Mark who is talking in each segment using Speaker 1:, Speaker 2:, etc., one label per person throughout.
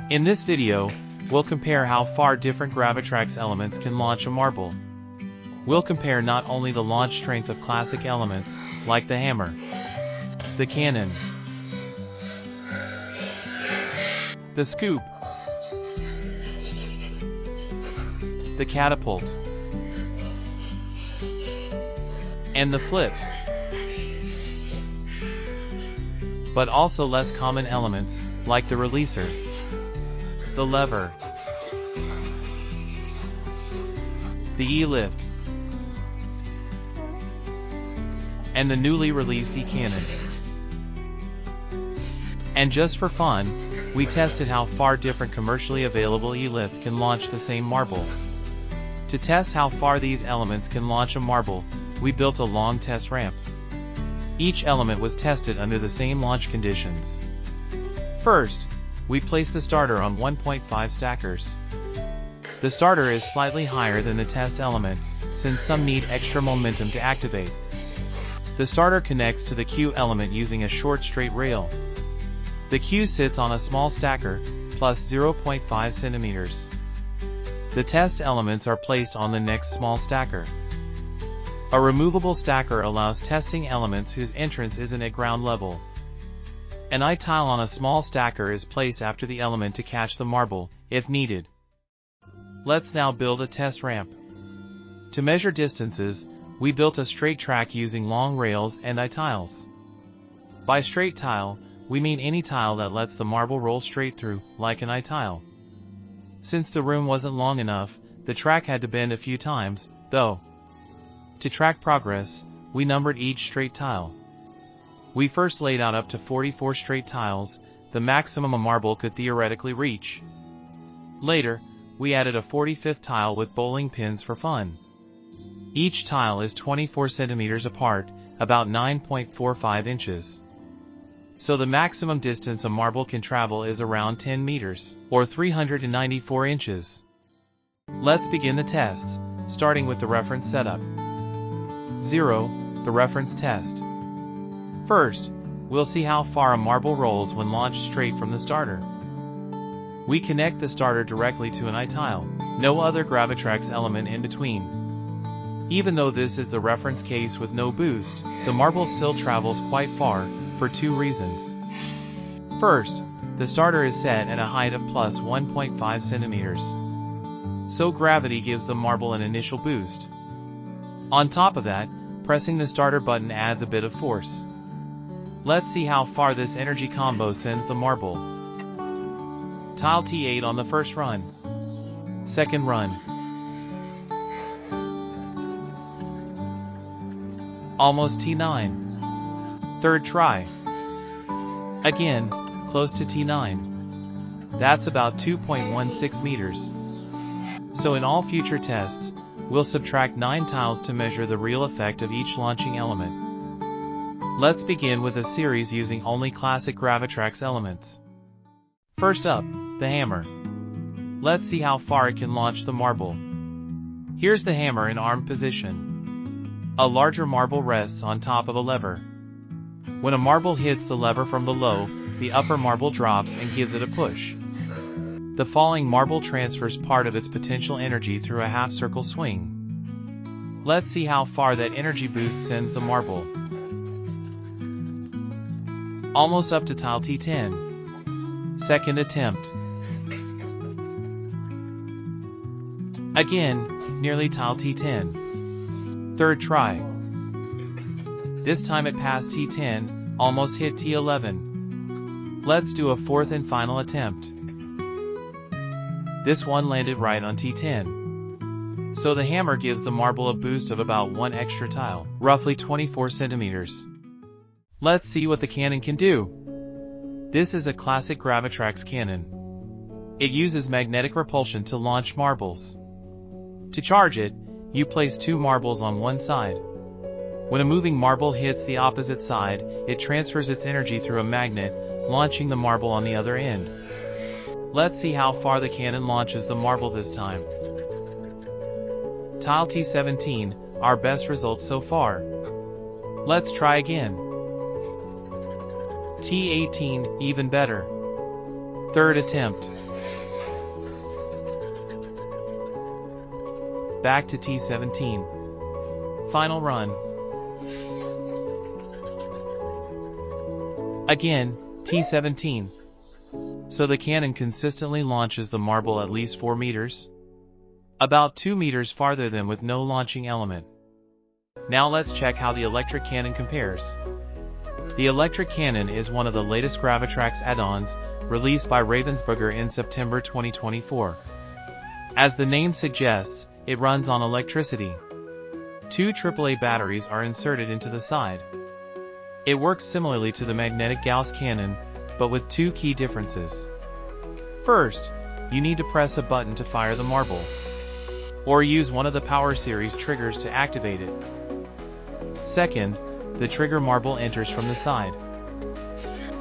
Speaker 1: In this video, we'll compare how far different Gravitrax elements can launch a marble. We'll compare not only the launch strength of classic elements, like the hammer, the cannon, the scoop, the catapult, and the flip, but also less common elements, like the releaser, the lever, the E-lift, and the newly released E-cannon. And just for fun, we tested how far different commercially available E-lifts can launch the same marble. To test how far these elements can launch a marble, we built a long test ramp. Each element was tested under the same launch conditions. First, we placed the starter on 1.5 stackers. The starter is slightly higher than the test element, since some need extra momentum to activate. The starter connects to the Q element using a short straight rail. The Q sits on a small stacker, plus 0.5 centimeters. The test elements are placed on the next small stacker. A removable stacker allows testing elements whose entrance isn't at ground level. An I-tile on a small stacker is placed after the element to catch the marble, if needed. Let's now build a test ramp. To measure distances, we built a straight track using long rails and I-tiles. By straight tile, we mean any tile that lets the marble roll straight through, like an I-tile. Since the room wasn't long enough, the track had to bend a few times, though. To track progress, we numbered each straight tile. We first laid out up to 44 straight tiles, the maximum a marble could theoretically reach. Later, we added a 45th tile with bowling pins for fun. Each tile is 24 centimeters apart, about 9.45 inches. So the maximum distance a marble can travel is around 10 meters, or 394 inches. Let's begin the tests, starting with the reference setup. 0. The reference test. First, we'll see how far a marble rolls when launched straight from the starter. We connect the starter directly to an I-tile, no other Gravitrax element in between. Even though this is the reference case with no boost, the marble still travels quite far, for two reasons. First, the starter is set at a height of plus 1.5 centimeters. So gravity gives the marble an initial boost. On top of that, pressing the starter button adds a bit of force. Let's see how far this energy combo sends the marble. Tile T8 on the first run. Second run. Almost T9. Third try. Again, close to T9. That's about 2.16 meters. So in all future tests, we'll subtract 9 tiles to measure the real effect of each launching element. Let's begin with a series using only classic Gravitrax elements. First up, the hammer. Let's see how far it can launch the marble. Here's the hammer in armed position. A larger marble rests on top of a lever. When a marble hits the lever from below, the upper marble drops and gives it a push. The falling marble transfers part of its potential energy through a half-circle swing. Let's see how far that energy boost sends the marble. Almost up to tile T10. Second attempt. Again, nearly tile T10. Third try. This time it passed T10, almost hit T11. Let's do a fourth and final attempt. This one landed right on T10. So the hammer gives the marble a boost of about 1 extra tile, roughly 24 centimeters. Let's see what the cannon can do. This is a classic Gravitrax cannon. It uses magnetic repulsion to launch marbles. To charge it, you place 2 marbles on one side. When a moving marble hits the opposite side, it transfers its energy through a magnet, launching the marble on the other end. Let's see how far the cannon launches the marble this time. Tile T17, our best result so far. Let's try again. T18, even better. Third attempt. Back to T17. Final run. Again, T17. So the cannon consistently launches the marble at least 4 meters. About 2 meters farther than with no launching element. Now let's check how the electric cannon compares. The electric cannon is one of the latest Gravitrax add-ons, released by Ravensburger in September 2024. As the name suggests, it runs on electricity. 2 AAA batteries are inserted into the side. It works similarly to the magnetic Gauss cannon, but with 2 key differences. First, you need to press a button to fire the marble, or use one of the power series triggers to activate it. Second, the trigger marble enters from the side,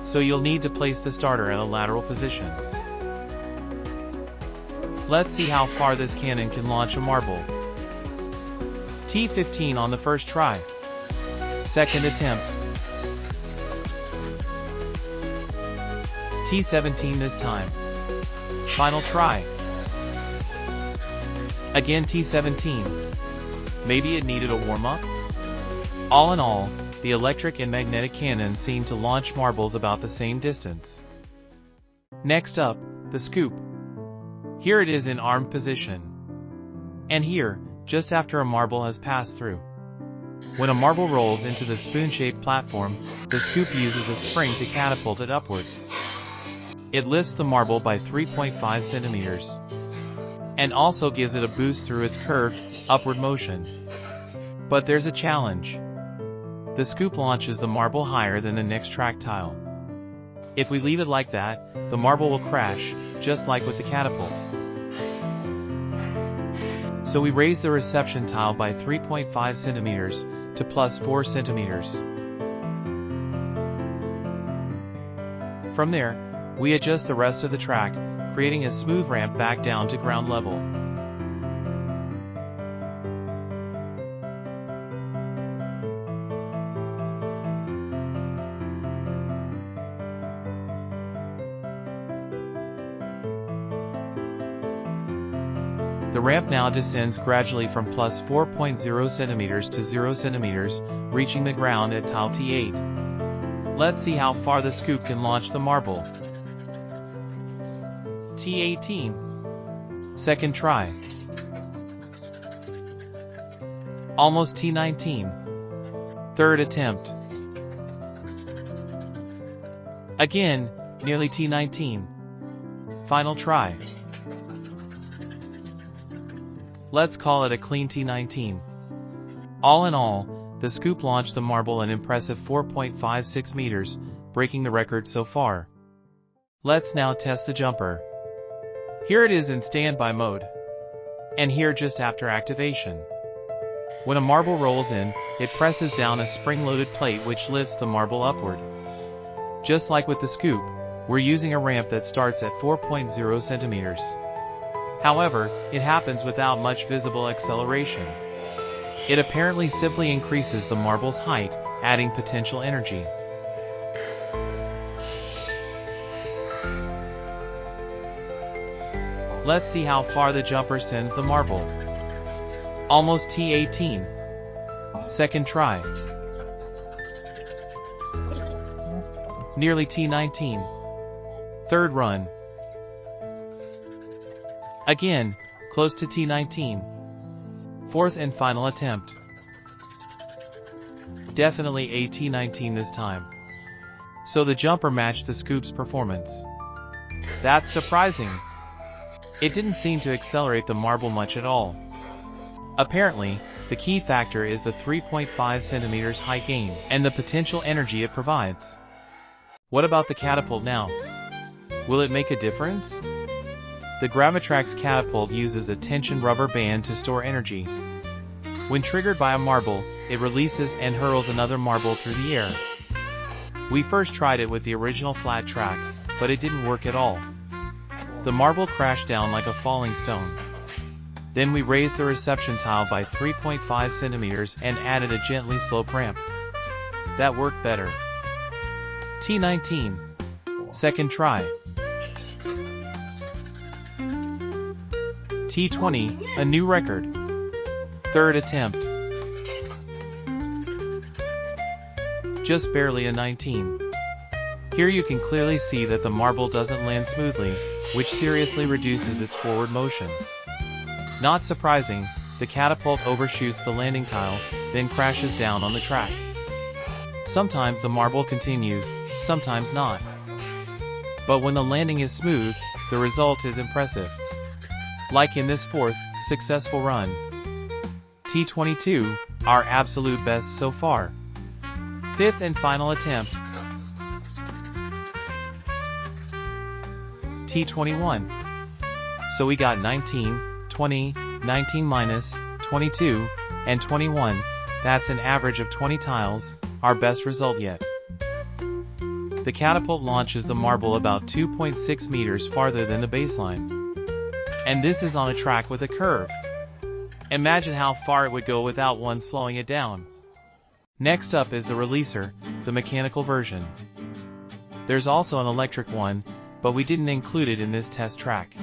Speaker 1: so you'll need to place the starter at a lateral position. Let's see how far this cannon can launch a marble. T15 on the first try. Second attempt. T17 this time. Final try. Again T17. Maybe it needed a warm-up? All in all, the electric and magnetic cannon seem to launch marbles about the same distance. Next up, the scoop. Here it is in armed position. And here, just after a marble has passed through. When a marble rolls into the spoon-shaped platform, the scoop uses a spring to catapult it upward. It lifts the marble by 3.5 centimeters. And also gives it a boost through its curved, upward motion. But there's a challenge. The scoop launches the marble higher than the next track tile. If we leave it like that, the marble will crash, just like with the catapult. So we raise the reception tile by 3.5 centimeters to plus 4 centimeters. From there, we adjust the rest of the track, creating a smooth ramp back down to ground level. The ramp now descends gradually from plus 4.0 centimeters to 0 centimeters, reaching the ground at tile T8. Let's see how far the scoop can launch the marble. T18. Second try. Almost T19. Third attempt. Again, nearly T19. Final try. Let's call it a clean T19. All in all, the scoop launched the marble an impressive 4.56 meters, breaking the record so far. Let's now test the jumper. Here it is in standby mode. And here just after activation. When a marble rolls in, it presses down a spring-loaded plate which lifts the marble upward. Just like with the scoop, we're using a ramp that starts at 4.0 centimeters. However, it happens without much visible acceleration. It apparently simply increases the marble's height, adding potential energy. Let's see how far the jumper sends the marble. Almost T18. Second try. Nearly T19. Third run. Again, close to T19. Fourth and final attempt. Definitely a T19 this time. So the jumper matched the scoop's performance. That's surprising. It didn't seem to accelerate the marble much at all. Apparently, the key factor is the 3.5 centimeters height gain and the potential energy it provides. What about the catapult now? Will it make a difference? The Gravitrax catapult uses a tension rubber band to store energy. When triggered by a marble, it releases and hurls another marble through the air. We first tried it with the original flat track, but it didn't work at all. The marble crashed down like a falling stone. Then we raised the reception tile by 3.5 centimeters and added a gently sloped ramp. That worked better. T19. Second try. T20, a new record. Third attempt. Just barely a 19. Here you can clearly see that the marble doesn't land smoothly, which seriously reduces its forward motion. Not surprising, the catapult overshoots the landing tile, then crashes down on the track. Sometimes the marble continues, sometimes not. But when the landing is smooth, the result is impressive. Like in this fourth, successful run. T22, our absolute best so far. Fifth and final attempt. T21. So we got 19, 20, 19 minus, 22, and 21, that's an average of 20 tiles, our best result yet. The catapult launches the marble about 2.6 meters farther than the baseline. And this is on a track with a curve. Imagine how far it would go without one slowing it down. Next up is the releaser, the mechanical version. There's also an electric one, but we didn't include it in this test track.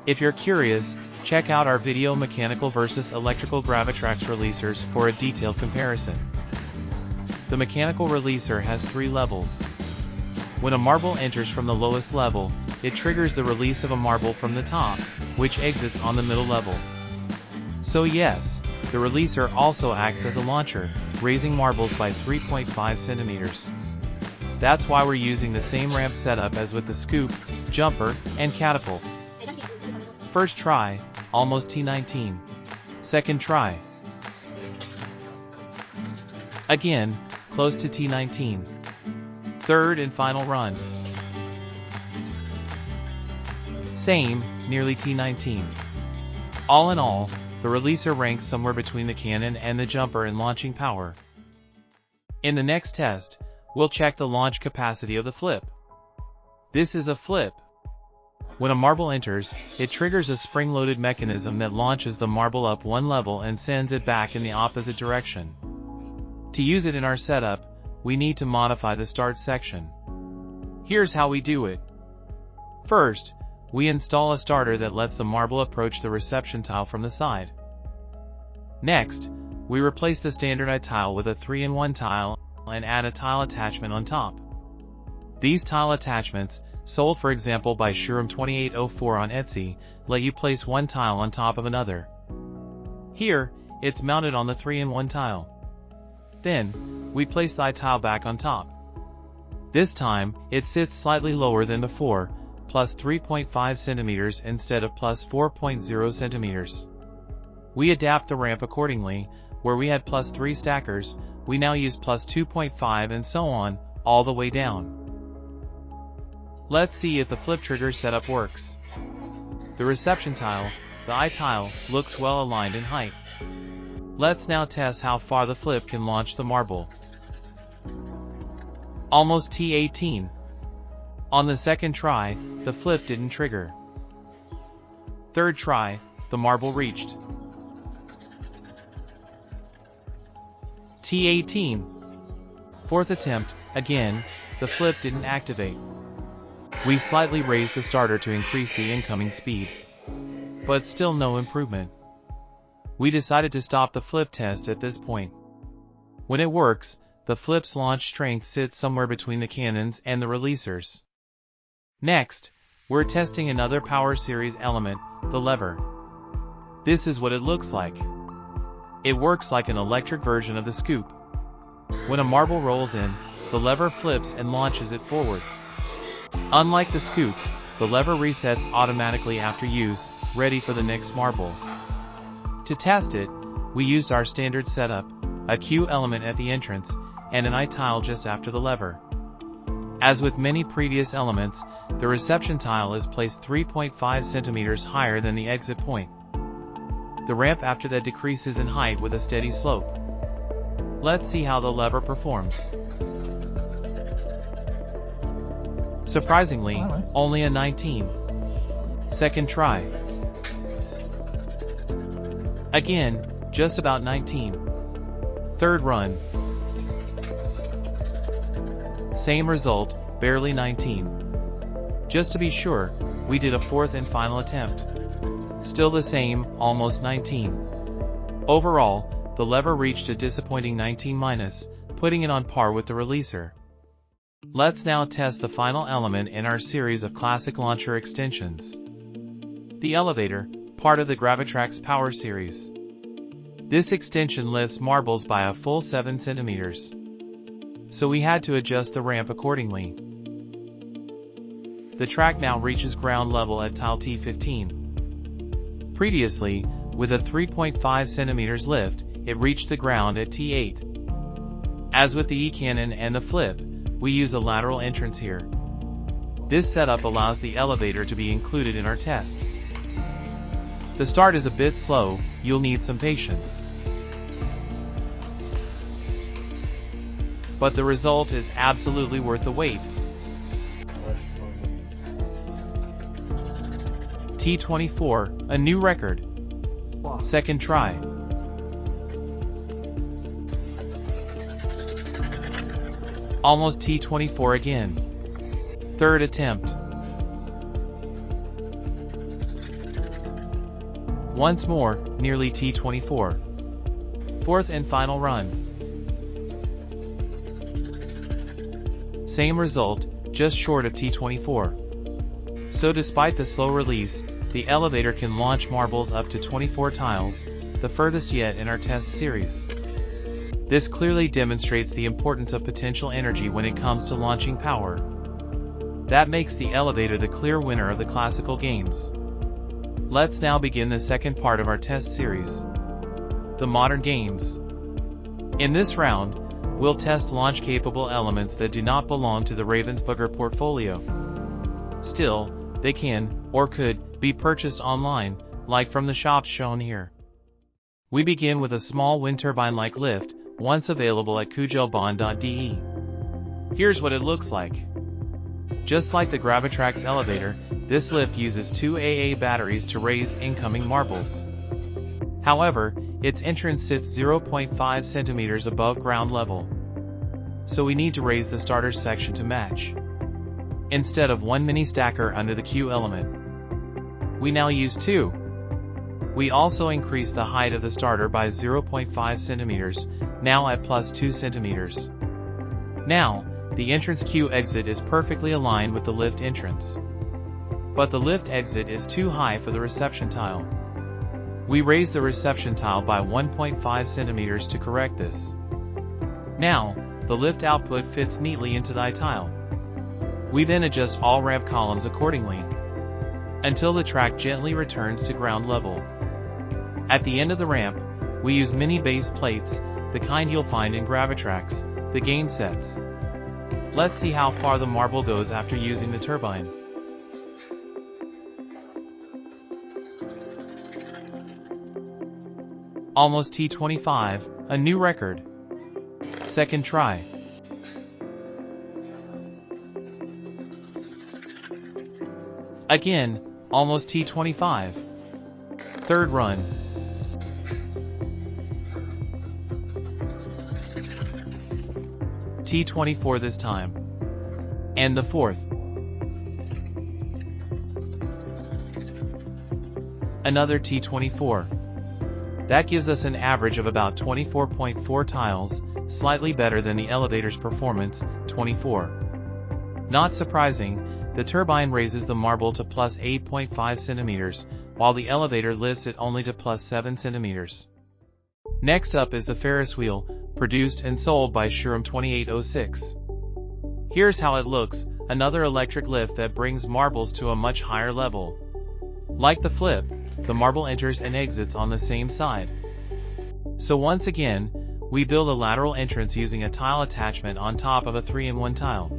Speaker 1: If you're curious, check out our video mechanical versus electrical Gravitrax releasers for a detailed comparison. The mechanical releaser has 3 levels. When a marble enters from the lowest level, it triggers the release of a marble from the top, which exits on the middle level. So yes, the releaser also acts as a launcher, raising marbles by 3.5 centimeters. That's why we're using the same ramp setup as with the scoop, jumper, and catapult. First try, almost T19. Second try. Again, close to T19. Third and final run. Same, nearly T19. All in all, the releaser ranks somewhere between the cannon and the jumper in launching power. In the next test, we'll check the launch capacity of the flip. This is a flip. When a marble enters, it triggers a spring-loaded mechanism that launches the marble up one level and sends it back in the opposite direction. To use it in our setup, we need to modify the start section. Here's how we do it. First, we install a starter that lets the marble approach the reception tile from the side. Next, we replace the standard tile with a 3-in-1 tile and add a tile attachment on top. These tile attachments, sold for example by Showroom 2804 on Etsy, let you place one tile on top of another. Here, it's mounted on the 3-in-1 tile. Then, we place the tile back on top. This time, it sits slightly lower than before, plus 3.5 centimeters instead of plus 4.0 centimeters. We adapt the ramp accordingly, where we had plus 3 stackers, we now use plus 2.5 and so on, all the way down. Let's see if the flip trigger setup works. The reception tile, the I tile, looks well aligned in height. Let's now test how far the flip can launch the marble. Almost T18. On the second try, the flip didn't trigger. Third try, the marble reached. T18. Fourth attempt, again, the flip didn't activate. We slightly raised the starter to increase the incoming speed. But still no improvement. We decided to stop the flip test at this point. When it works, the flip's launch strength sits somewhere between the cannons and the releasers. Next, we're testing another power series element, the lever. This is what it looks like. It works like an electric version of the scoop. When a marble rolls in, the lever flips and launches it forward. Unlike the scoop, the lever resets automatically after use, ready for the next marble. To test it, we used our standard setup, a Q element at the entrance, and an I tile just after the lever. As with many previous elements, the reception tile is placed 3.5 centimeters higher than the exit point. The ramp after that decreases in height with a steady slope. Let's see how the lever performs. Surprisingly, only a 19. Second try. Again, just about 19. Third run. Same result, barely 19. Just to be sure, we did a fourth and final attempt. Still the same, almost 19. Overall, the lever reached a disappointing 19-, putting it on par with the releaser. Let's now test the final element in our series of classic launcher extensions. The elevator, part of the Gravitrax Power series. This extension lifts marbles by a full 7 centimeters. So we had to adjust the ramp accordingly. The track now reaches ground level at tile T15. Previously, with a 3.5 centimeters lift, it reached the ground at T8. As with the E-cannon and the flip, we use a lateral entrance here. This setup allows the elevator to be included in our test. The start is a bit slow, you'll need some patience. But the result is absolutely worth the wait. T24, a new record. Second try. Almost T24 again. Third attempt. Once more, nearly T24. Fourth and final run. Same result, just short of T24. So despite the slow release, the elevator can launch marbles up to 24 tiles, the furthest yet in our test series. This clearly demonstrates the importance of potential energy when it comes to launching power. That makes the elevator the clear winner of the classical games. Let's now begin the second part of our test series. The modern games. In this round, we'll test launch-capable elements that do not belong to the Ravensburger portfolio. Still, they can, or could, be purchased online, like from the shops shown here. We begin with a small wind turbine-like lift, once available at kugelbahn.de. Here's what it looks like. Just like the Gravitrax elevator, this lift uses 2 AA batteries to raise incoming marbles. However, its entrance sits 0.5 centimeters above ground level. So we need to raise the starter section to match. Instead of one mini stacker under the Q element, we now use 2. We also increase the height of the starter by 0.5 centimeters, now at plus 2 centimeters. Now, the entrance Q exit is perfectly aligned with the lift entrance. But the lift exit is too high for the reception tile. We raise the reception tile by 1.5 centimeters to correct this. Now, the lift output fits neatly into the tile. We then adjust all ramp columns accordingly, until the track gently returns to ground level. At the end of the ramp, we use mini base plates, the kind you'll find in Gravitrax, the game sets. Let's see how far the marble goes after using the turbine. Almost T25, a new record. Second try. Again, almost T25. Third run. T24 this time. And the fourth. Another T24. That gives us an average of about 24.4 tiles, slightly better than the elevator's performance, 24. Not surprising, the turbine raises the marble to plus 8.5 centimeters, while the elevator lifts it only to plus 7 centimeters. Next up is the Ferris wheel, produced and sold by Showroom 2806. Here's how it looks, another electric lift that brings marbles to a much higher level. Like the flip, the marble enters and exits on the same side. So once again, we build a lateral entrance using a tile attachment on top of a 3-in-1 tile.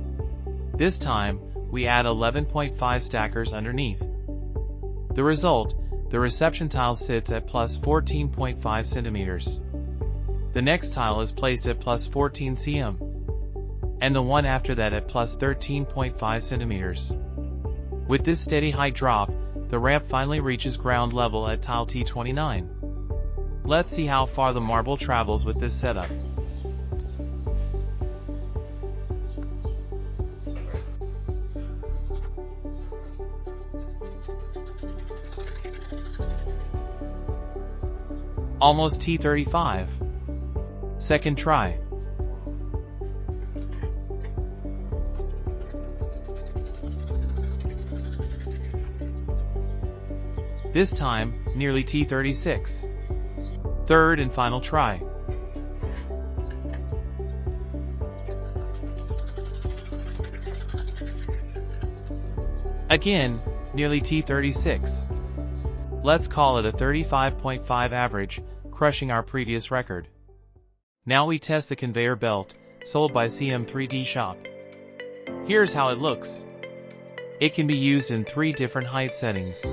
Speaker 1: This time, we add 11.5 stackers underneath. The result, the reception tile sits at plus 14.5 centimeters. The next tile is placed at plus 14 cm. And the one after that at plus 13.5 centimeters. With this steady height drop, the ramp finally reaches ground level at tile T29. Let's see how far the marble travels with this setup. Almost T35. Second try. This time, nearly T36. Third and final try. Again, nearly T36. Let's call it a 35.5 average, crushing our previous record. Now we test the conveyor belt, sold by CM3D Shop. Here's how it looks. It can be used in 3 different height settings.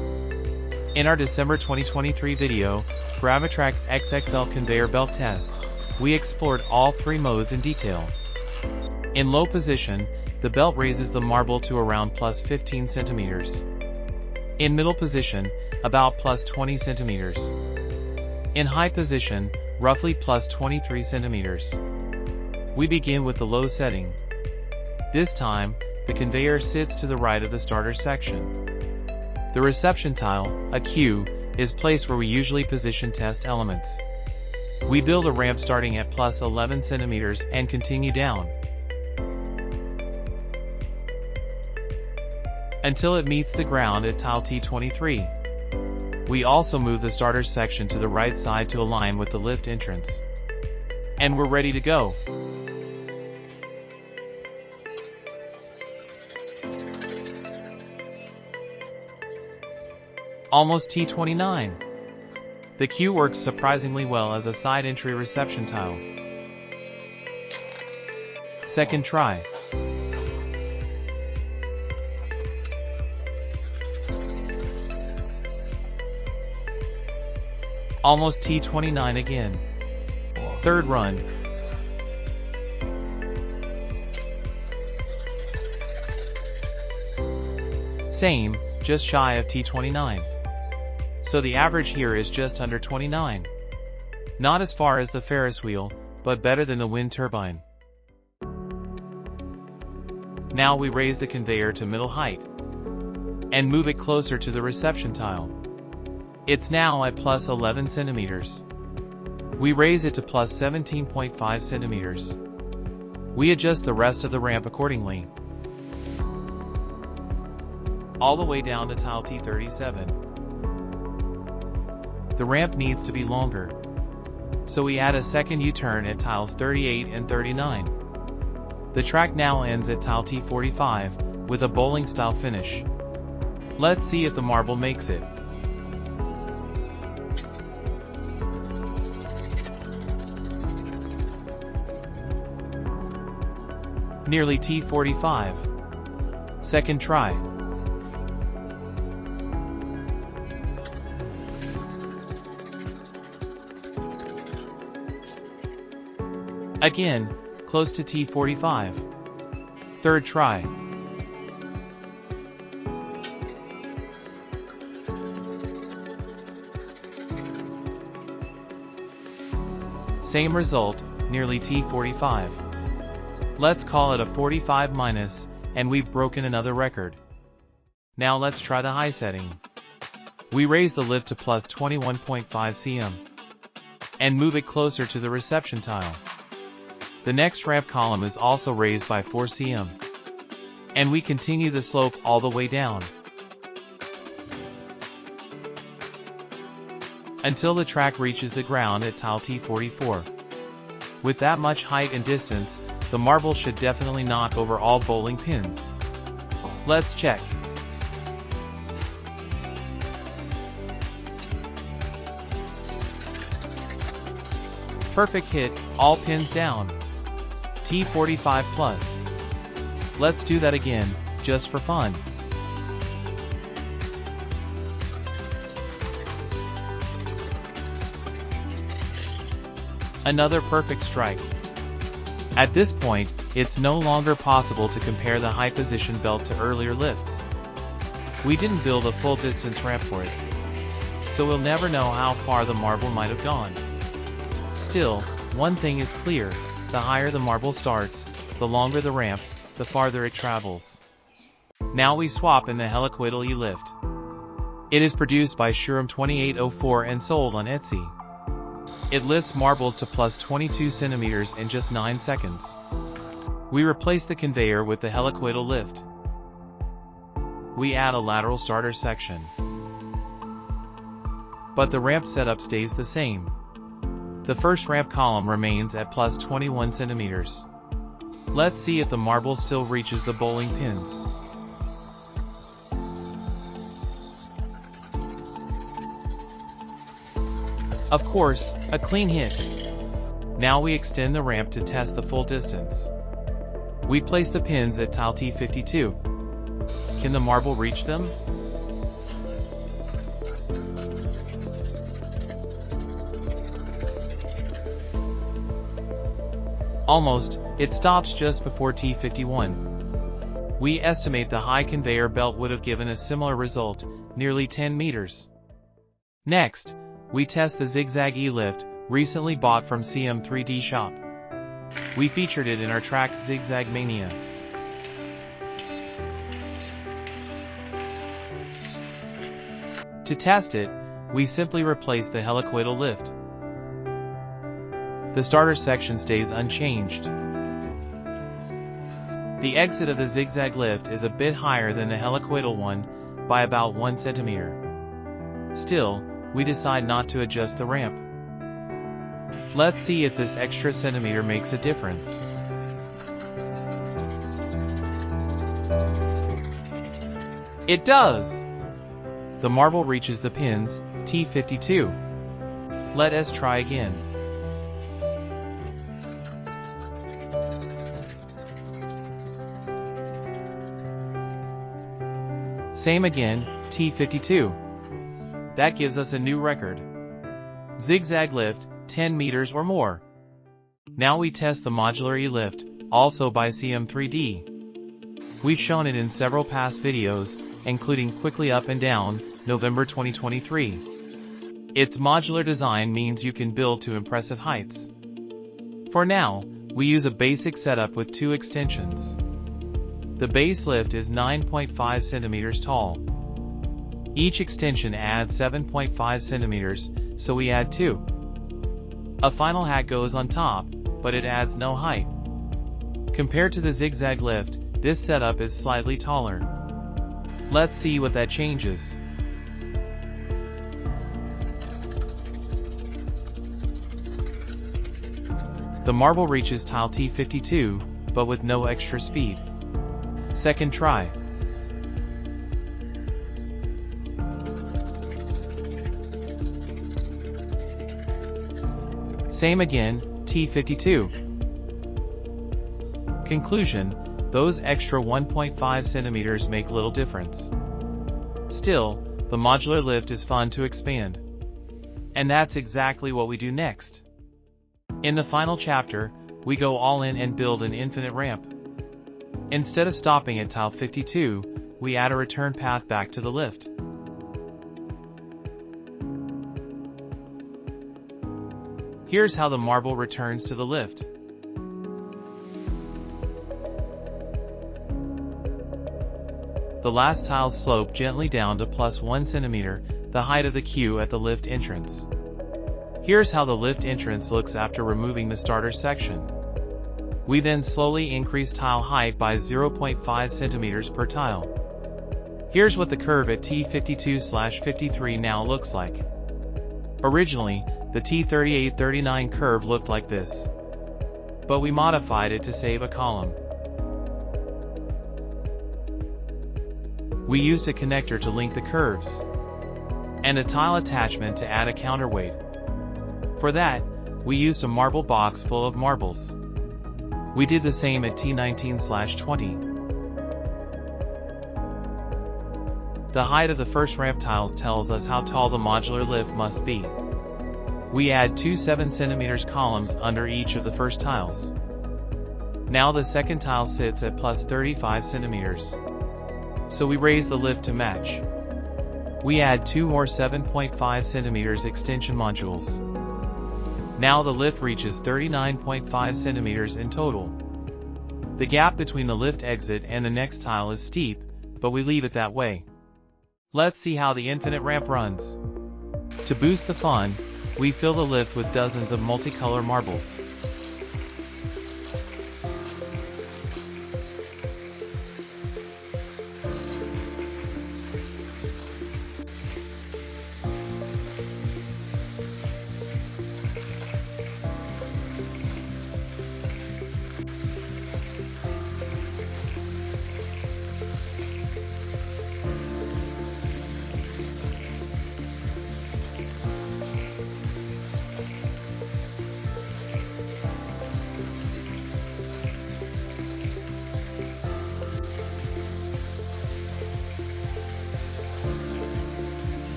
Speaker 1: In our December 2023 video, Gravitrax XXL Conveyor Belt Test, we explored all 3 modes in detail. In low position, the belt raises the Marbel to around plus 15 centimeters. In middle position, about plus 20 centimeters. In high position, roughly plus 23 centimeters. We begin with the low setting. This time, the conveyor sits to the right of the starter section. The reception tile, a queue, is placed where we usually position test elements. We build a ramp starting at plus 11 centimeters and continue down until it meets the ground at tile T23. We also move the starter section to the right side to align with the lift entrance. And we're ready to go. Almost T29. The queue works surprisingly well as a side entry reception tile. Second try. Almost T29 again. Third run. Same, just shy of T29. So the average here is just under 29. Not as far as the Ferris wheel, but better than the wind turbine. Now we raise the conveyor to middle height and move it closer to the reception tile. It's now at plus 11 centimeters. We raise it to plus 17.5 centimeters. We adjust the rest of the ramp accordingly, all the way down to tile T37. The ramp needs to be longer, so we add a second U-turn at tiles 38 and 39. The track now ends at tile T45, with a bowling-style finish. Let's see if the Marbel makes it. Nearly T45. Second try. Again, close to T45. Third try. Same result, nearly T45. Let's call it a 45 minus, and we've broken another record. Now let's try the high setting. We raise the lift to plus 21.5 cm and move it closer to the reception tile. The next ramp column is also raised by 4 cm. And we continue the slope all the way down until the track reaches the ground at tile T44. With that much height and distance, the Marbel should definitely knock over all bowling pins. Let's check. Perfect hit, all pins down. T45 plus. Let's do that again, just for fun. Another perfect strike. At this point, it's no longer possible to compare the high position belt to earlier lifts. We didn't build a full distance ramp for it, so we'll never know how far the Marbel might have gone. Still, one thing is clear, the higher the Marbel starts, the longer the ramp, the farther it travels. Now we swap in the helicoidal E-lift. It is produced by Shurem 2804 and sold on Etsy. It lifts marbles to plus 22 centimeters in just 9 seconds. We replace the conveyor with the helicoidal lift. We add a lateral starter section. But the ramp setup stays the same. The first ramp column remains at plus 21 centimeters. Let's see if the marble still reaches the bowling pins. Of course, a clean hit. Now we extend the ramp to test the full distance. We place the pins at tile T52. Can the marble reach them? Almost, it stops just before T51. We estimate the high conveyor belt would have given a similar result, nearly 10 meters. Next, we test the zigzag E-lift, recently bought from CM3D shop. We featured it in our track Zigzag Mania. To test it, we simply replace the helicoidal lift. The starter section stays unchanged. The exit of the zigzag lift is a bit higher than the helicoidal one, by about 1 centimeter. Still, we decide not to adjust the ramp. Let's see if this extra centimeter makes a difference. It does! The marble reaches the pins, T52. Let us try again. Same again, T52. That gives us a new record. Zigzag lift, 10 meters or more. Now we test the modular E-lift, also by CM3D. We've shown it in several past videos, including Quickly Up and Down, November 2023. Its modular design means you can build to impressive heights. For now, we use a basic setup with 2 extensions. The base lift is 9.5 centimeters tall. Each extension adds 7.5 centimeters, so we add 2. A final hat goes on top, but it adds no height. Compared to the zigzag lift, this setup is slightly taller. Let's see what that changes. The marble reaches tile T52, but with no extra speed. Second try. Same again, T52. Conclusion, those extra 1.5 centimeters make little difference. Still, the modular lift is fun to expand. And that's exactly what we do next. In the final chapter, we go all in and build an infinite ramp. Instead of stopping at tile 52, we add a return path back to the lift. Here's how the marble returns to the lift. The last tiles slope gently down to plus 1 centimeter, the height of the queue at the lift entrance. Here's how the lift entrance looks after removing the starter section. We then slowly increase tile height by 0.5 centimeters per tile. Here's what the curve at T52/53 now looks like. Originally, the T38-39 curve looked like this. But we modified it to save a column. We used a connector to link the curves, and a tile attachment to add a counterweight. For that, we used a marble box full of marbles. We did the same at T19/20. The height of the first ramp tiles tells us how tall the modular lift must be. We add 2 7 cm columns under each of the first tiles. Now the second tile sits at plus 35 centimeters. So we raise the lift to match. We add 2 more 7.5 centimeters extension modules. Now the lift reaches 39.5 centimeters in total. The gap between the lift exit and the next tile is steep, but we leave it that way. Let's see how the infinite ramp runs. To boost the fun, We fill the lift with dozens of multicolor marbles.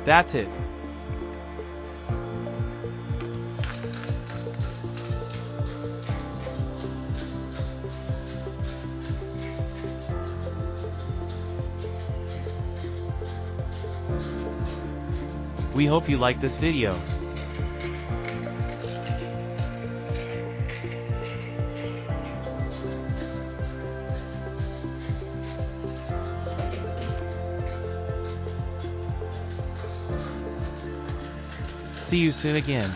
Speaker 1: That's it. We hope you like this video. See you soon again.